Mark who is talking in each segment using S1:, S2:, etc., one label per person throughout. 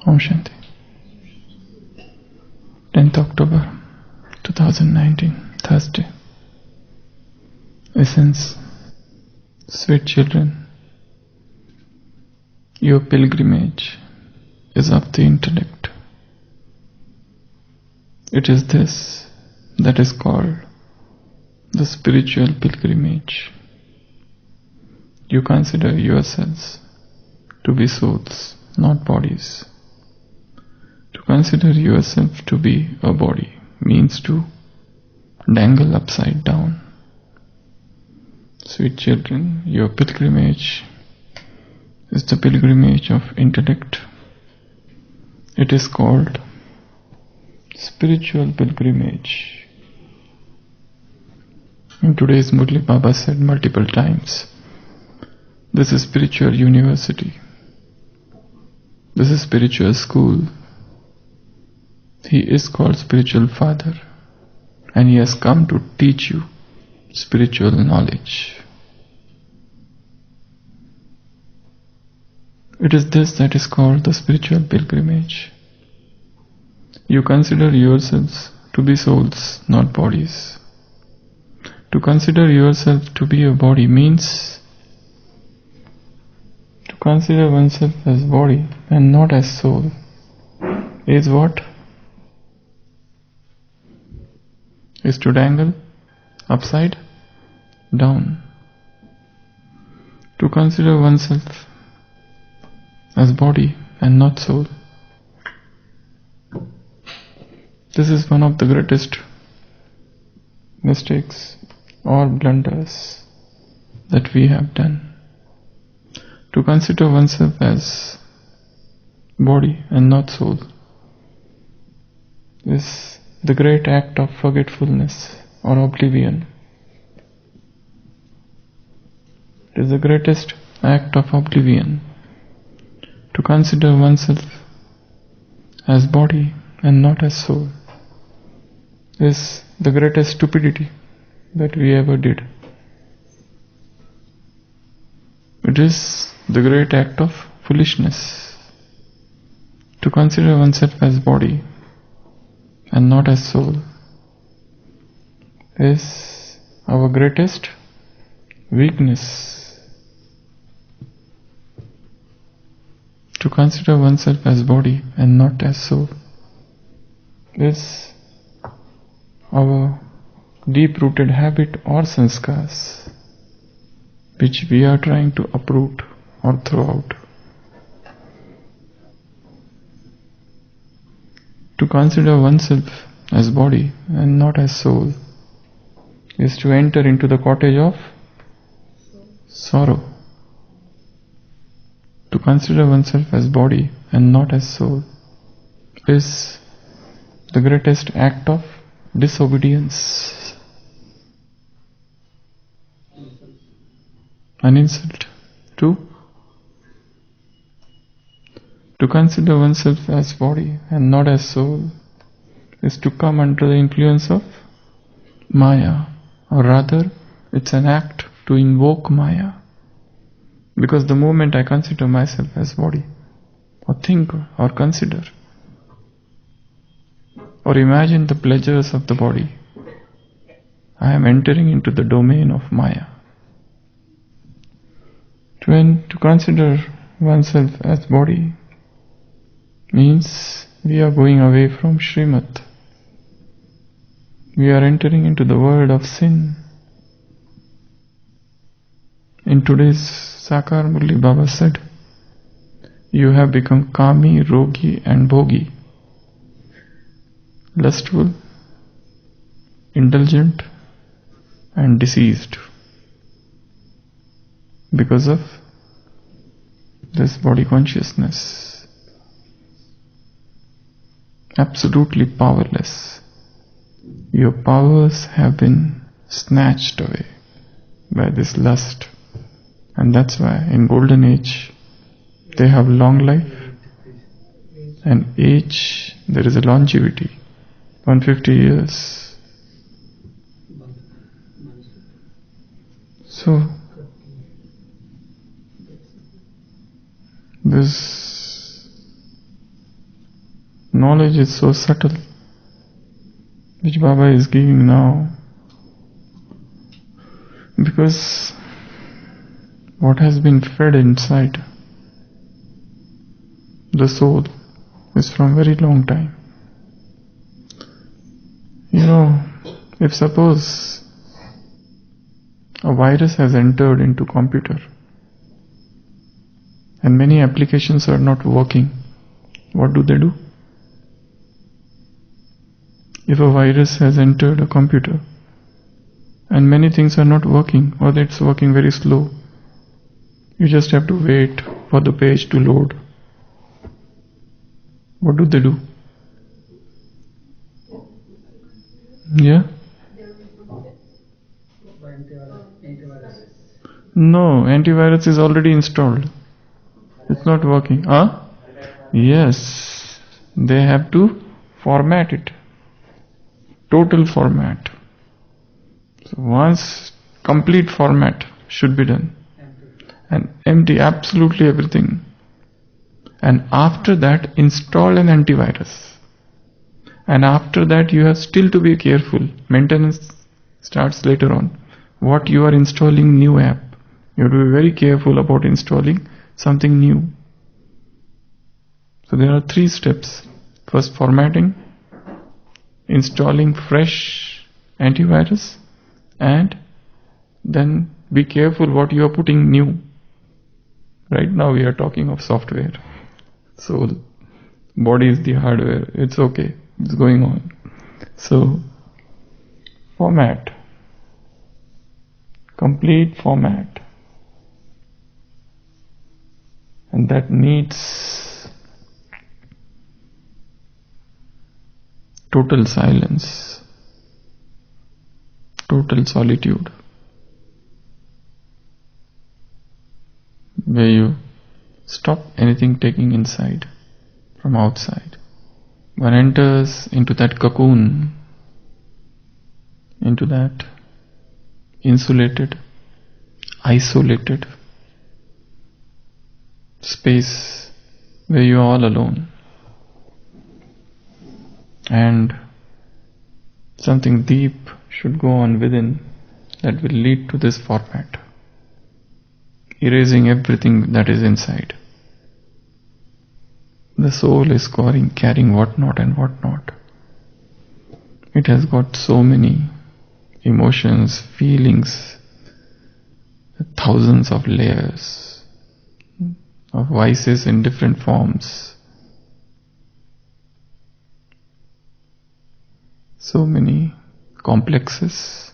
S1: Om Shanti. 10th October 2019, Thursday. Essence. Sweet children, your pilgrimage is of the intellect. It is this that is called the spiritual pilgrimage. You consider yourselves to be souls, not bodies. To consider yourself to be a body means to dangle upside down. Sweet children, your pilgrimage is the pilgrimage of intellect. It is called spiritual pilgrimage. In today's Murli, Baba said multiple times, this is spiritual university. This is spiritual school. He is called spiritual father, and he has come to teach you spiritual knowledge. It is this that is called the spiritual pilgrimage. You consider yourselves to be souls, not bodies. To consider yourself to be a body means to consider oneself as body and not as soul is what? Is to dangle upside down. To consider oneself as body and not soul. This is one of the greatest mistakes or blunders that we have done. To consider oneself as body and not soul is the great act of forgetfulness or oblivion. It is the greatest act of oblivion. To consider oneself as body and not as soul is the greatest stupidity that we ever did. It is the great act of foolishness. To consider oneself as body and not as soul is our greatest weakness. To consider oneself as body and not as soul is our deep-rooted habit or sanskars which we are trying to uproot or throw out. To consider oneself as body and not as soul is to enter into the cottage of sorrow. To consider oneself as body and not as soul is the greatest act of disobedience, an insult to consider oneself as body and not as soul is to come under the influence of Maya, or rather it's an act to invoke Maya. Because the moment I consider myself as body, or think, or consider, or imagine the pleasures of the body, I am entering into the domain of Maya. To consider oneself as body means we are going away from Srimad. We are entering into the world of sin. In today's Sakar Murli, Baba said, you have become Kami, Rogi and Bhogi, lustful, indulgent and diseased because of this body consciousness. Absolutely powerless. Your powers have been snatched away by this lust. And that's why in golden age they have long life, and age there is a longevity, 150 years. So this Knowledge is so subtle, which Baba is giving now, because what has been fed inside the soul is from very long time. If suppose a virus has entered into computer and many applications are not working, what do they do? If a virus has entered a computer and many things are not working, or it's working very slow, you just have to wait for the page to load. What do they do? Yeah? No, antivirus is already installed. It's not working. Yes. They have to format it. Total format. So once complete format should be done. And empty absolutely everything. And after that install an antivirus. And after that you have still to be careful. Maintenance starts later on. What you are installing new app. You have to be very careful about installing something new. So there are 3 steps. First, formatting, installing fresh antivirus, and then be careful what you are putting new. Right now we are talking of software. So body is the hardware. It's okay. It's going on. So format. Complete format. And that needs total silence, total solitude, where you stop anything taking inside from outside. One enters into that cocoon, into that insulated, isolated space where you are all alone, and something deep should go on within that will lead to this format, erasing everything that is inside. The soul is carrying what not and what not. It has got so many emotions, feelings, thousands of layers of vices in different forms. So many complexes,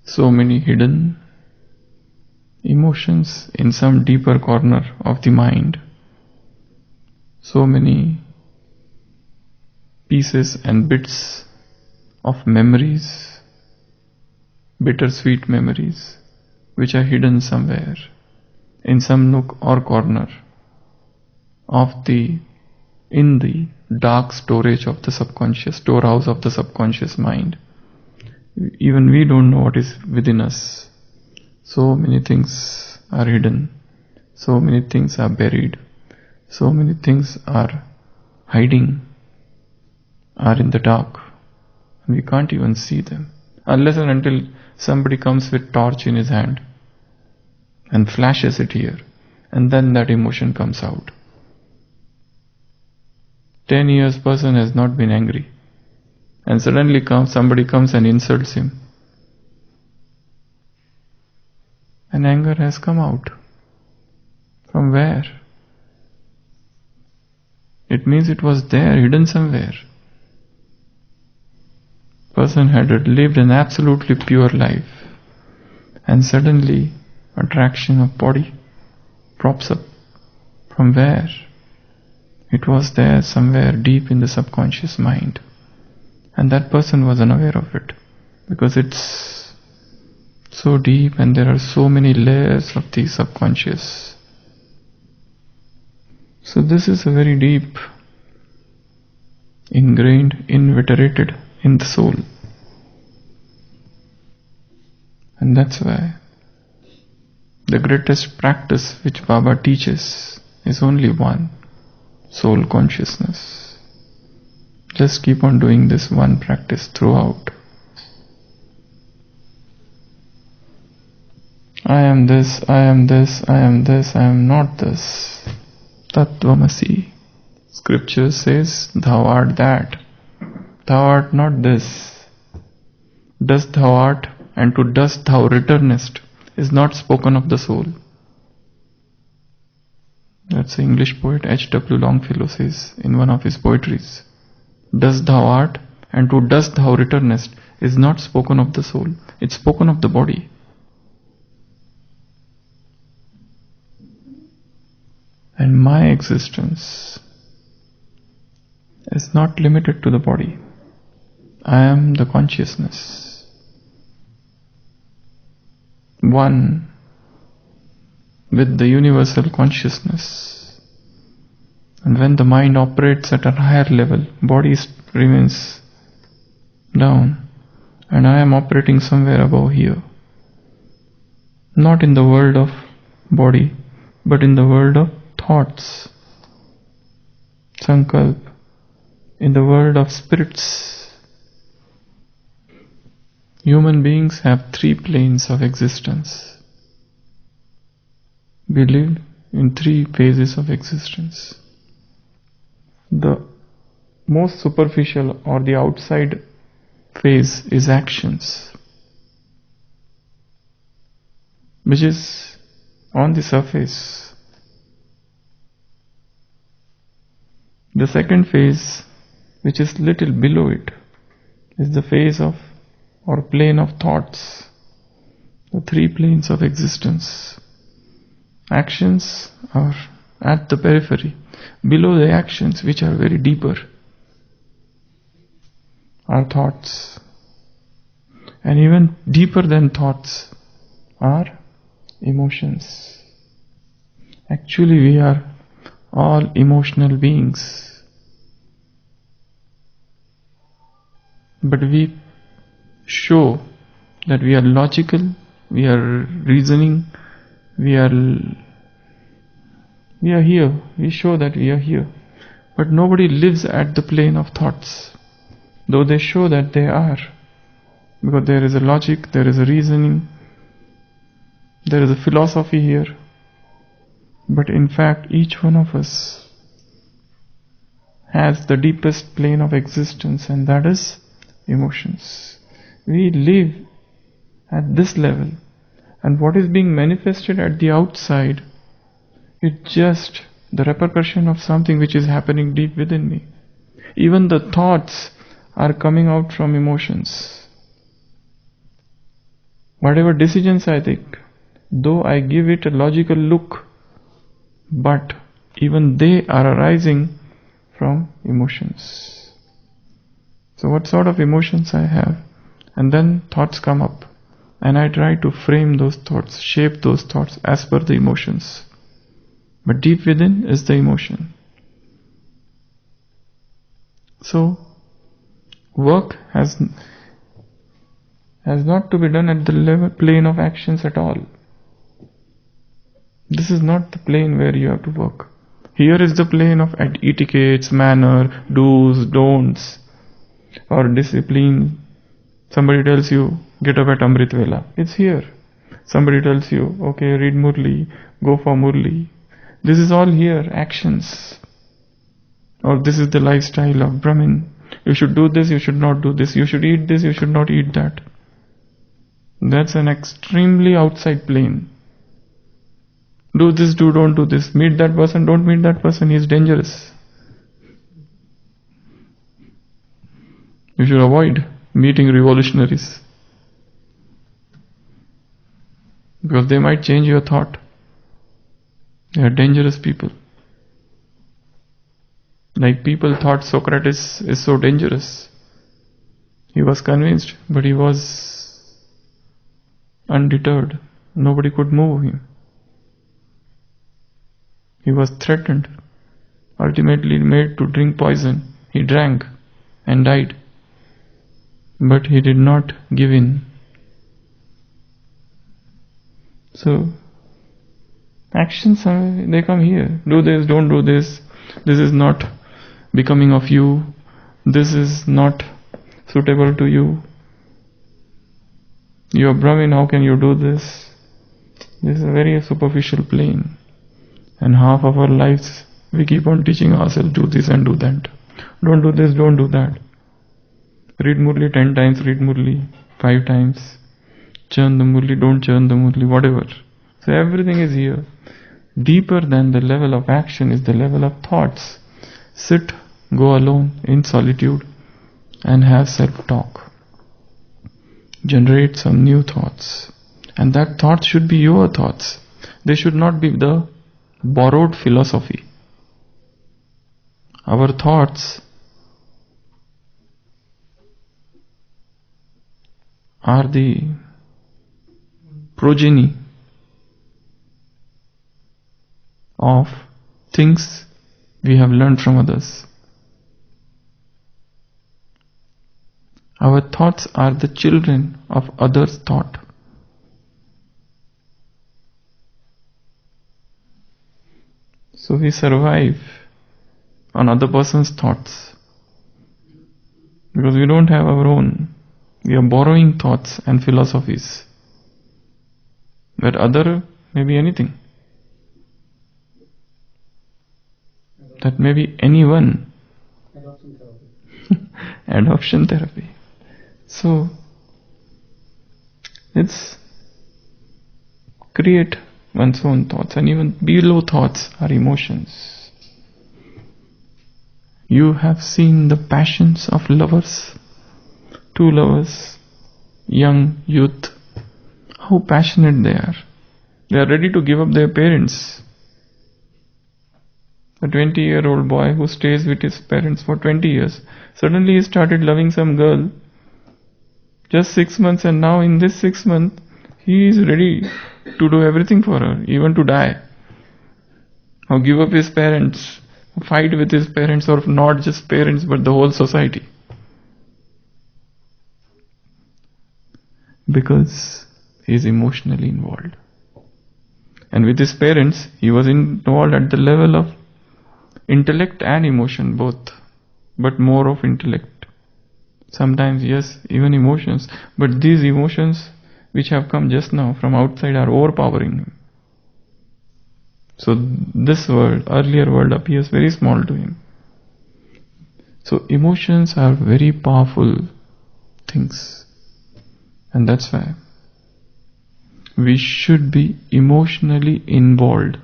S1: so many hidden emotions in some deeper corner of the mind, so many pieces and bits of memories, bittersweet memories, which are hidden somewhere in some nook or corner in the dark storage of the subconscious, storehouse of the subconscious mind. Even we don't know what is within us. So many things are hidden, so many things are buried, so many things are hiding, are in the dark, and we can't even see them unless and until somebody comes with torch in his hand and flashes it here, and then that emotion comes out. 10 years person has not been angry, and suddenly somebody comes and insults him, and anger has come out. From where? It means it was there, hidden somewhere. Person had lived an absolutely pure life, and suddenly attraction of body props up. From where? It was there somewhere deep in the subconscious mind, and that person was unaware of it, because it's so deep and there are so many layers of the subconscious. So this is a very deep, ingrained, inveterated in the soul. And that's why the greatest practice which Baba teaches is only one. soul consciousness. Just keep on doing this one practice throughout. I am this, I am this, I am this, I am not this. Tattvamasi. Scripture says, thou art that. Thou art not this. Dust thou art, and to dust thou returnest, is not spoken of the soul. That's the English poet H.W. Longfellow says in one of his poetries. Dust thou art, and to dust thou returnest, is not spoken of the soul. It's spoken of the body. And my existence is not limited to the body. I am the consciousness, one with the universal consciousness. And when the mind operates at a higher level, body remains down, and I am operating somewhere above here. Not in the world of body, but in the world of thoughts, sankalp, in the world of spirits. Human beings have 3 planes of existence. We live in 3 phases of existence. The most superficial or the outside phase is actions, which is on the surface. The second phase, which is little below it, is the phase of or plane of thoughts. The 3 planes of existence. Actions are at the periphery. Below the actions, which are very deeper, are thoughts. And even deeper than thoughts are emotions. Actually, we are all emotional beings. But we show that we are logical, we are reasoning, we are here. We show that we are here. But nobody lives at the plane of thoughts, though they show that they are. Because there is a logic, there is a reasoning, there is a philosophy here. But in fact, each one of us has the deepest plane of existence, and that is emotions. We live at this level, and what is being manifested at the outside is just the repercussion of something which is happening deep within me. Even the thoughts are coming out from emotions. Whatever decisions I take, though I give it a logical look, but even they are arising from emotions. So what sort of emotions I have? And then thoughts come up, and I try to frame those thoughts, shape those thoughts as per the emotions. But deep within is the emotion. So work has not to be done at the level plane of actions at all. This is not the plane where you have to work. Here is the plane of etiquettes, manner, do's, don'ts, or discipline. Somebody tells you, get up at Amrit Vela. It's here. Somebody tells you, okay, read Murli, go for Murli. This is all here, actions. Or this is the lifestyle of Brahmin. You should do this, you should not do this. You should eat this, you should not eat that. That's an extremely outside plane. Do this, don't do this. Meet that person, don't meet that person, he is dangerous. You should avoid meeting revolutionaries, because they might change your thought. They are dangerous people. Like people thought Socrates is so dangerous. He was convinced, but he was undeterred. Nobody could move him. He was threatened, ultimately made to drink poison. He drank and died. But he did not give in. So, actions, they come here. Do this, don't do this. this is not becoming of you, this is not suitable to you. You are Brahmin, how can you do this? This is a very superficial plane. And half of our lives we keep on teaching ourselves, do this and do that. Don't do this, don't do that. Read Murli 10 times, read Murli 5 times. Churn the Murli, don't churn the Murli, whatever. So everything is here. Deeper than the level of action is the level of thoughts. Sit, go alone in solitude and have self-talk. Generate some new thoughts. And that thought should be your thoughts. They should not be the borrowed philosophy. Our thoughts are the progeny of things we have learned from others. Our thoughts are the children of others' thought. So we survive on other person's thoughts because we don't have our own. We are borrowing thoughts and philosophies. But other may be anything. That may be anyone.
S2: Adoption therapy.
S1: Adoption therapy. So, it's create one's own thoughts, and even below thoughts are emotions. You have seen the passions of lovers, two lovers, young youth, how passionate they are. They are ready to give up their parents. A 20-year-old boy who stays with his parents for 20 years, suddenly he started loving some girl, just 6 months, and now in this 6 months, he is ready to do everything for her, even to die. Or give up his parents, fight with his parents, or not just parents but the whole society. Because he is emotionally involved. And with his parents, he was involved at the level of intellect and emotion both, but more of intellect. Sometimes, yes, even emotions, but these emotions which have come just now from outside are overpowering him. So this world, earlier world, appears very small to him. So emotions are very powerful things. And that's why we should be emotionally involved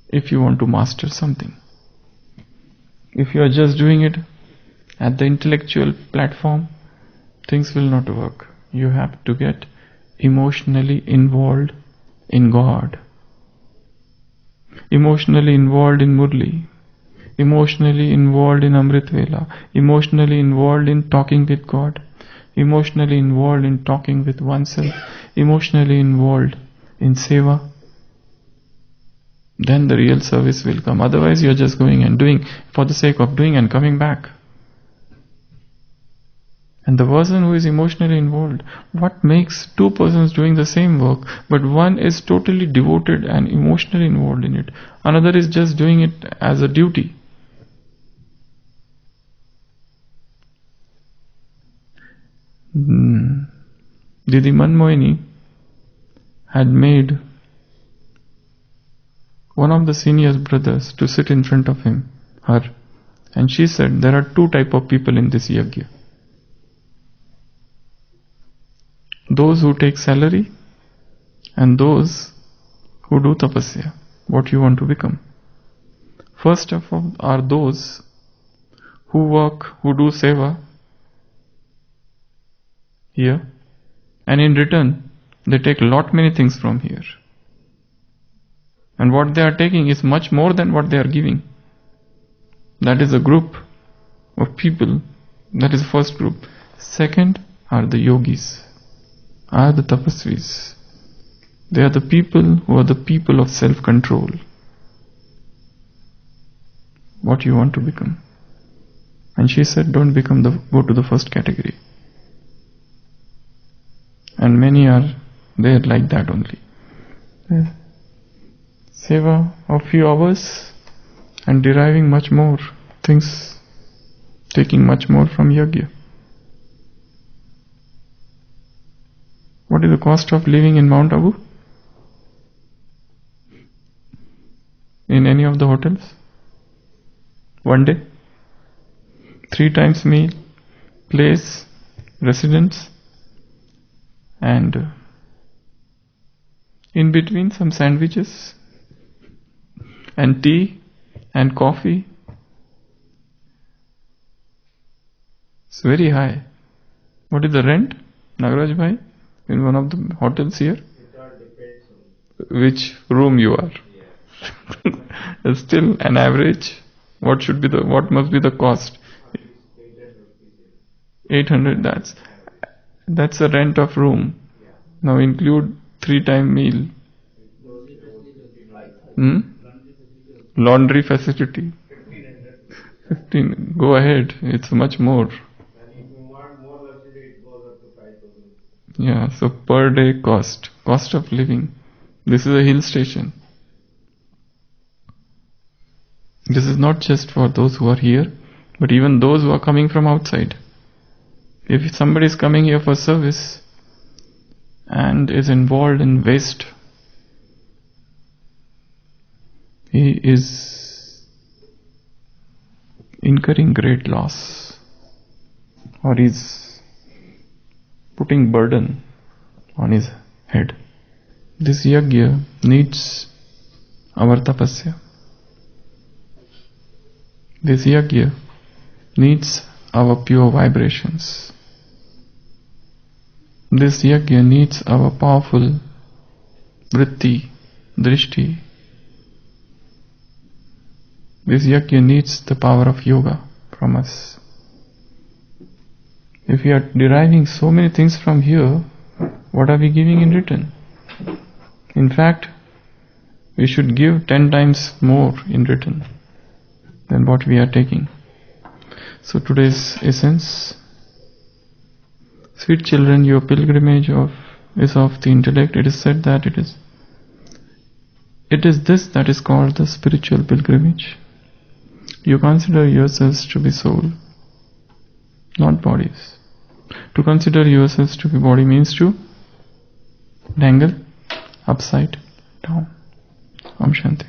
S1: if you want to master something. If you are just doing it at the intellectual platform, things will not work. You have to get emotionally involved in God, emotionally involved in Murli, emotionally involved in Amrit Vela, emotionally involved in talking with God, emotionally involved in talking with oneself, emotionally involved in Seva. Then the real service will come. Otherwise you are just going and doing for the sake of doing and coming back. And the person who is emotionally involved, what makes two persons doing the same work, but one is totally devoted and emotionally involved in it, another is just doing it as a duty. Didi Manmohini had made one of the senior brothers to sit in front of her, and she said, there are two types of people in this yajna. Those who take salary and those who do tapasya, what you want to become. First of all are those who work, who do seva here, and in return they take many things from here. And what they are taking is much more than what they are giving. That is a group of people. That is the first group. Second are the yogis, are the tapasvis. They are the people who are the people of self-control. What you want to become. And she said, don't go to the first category. And many are there like that only. Seva of few hours and deriving much more things, taking much more from yajna. What is the cost of living in Mount Abu? In any of the hotels? One day? 3 times meal, place, residence, and in between some sandwiches and tea and coffee. It's very high. What is the rent, Nagaraj bhai, in one of the hotels here?
S2: It all depends on.
S1: Which room you are?
S2: Yeah.
S1: Still an average. What must be the cost? 800. That's the rent of room.
S2: Yeah.
S1: Now include 3-time meal. Laundry facility. 15. Go ahead. It's much more.
S2: And if you want more luxury, it goes up to 5,000.
S1: Yeah. So per day cost of living. This is a hill station. This is not just for those who are here, but even those who are coming from outside. If somebody is coming here for service and is involved in waste, he is incurring great loss, or is putting burden on his head. This yajna needs our tapasya. This yajna needs our pure vibrations. This yajna needs our powerful vritti, drishti. This yajna needs the power of yoga from us. If we are deriving so many things from here, what are we giving in return? In fact, we should give 10 times more in return than what we are taking. So today's essence: sweet children, your pilgrimage is of the intellect. It is said that it is this that is called the spiritual pilgrimage. You consider yourselves to be soul, not bodies. To consider yourselves to be body means to dangle upside down. Om Shanti.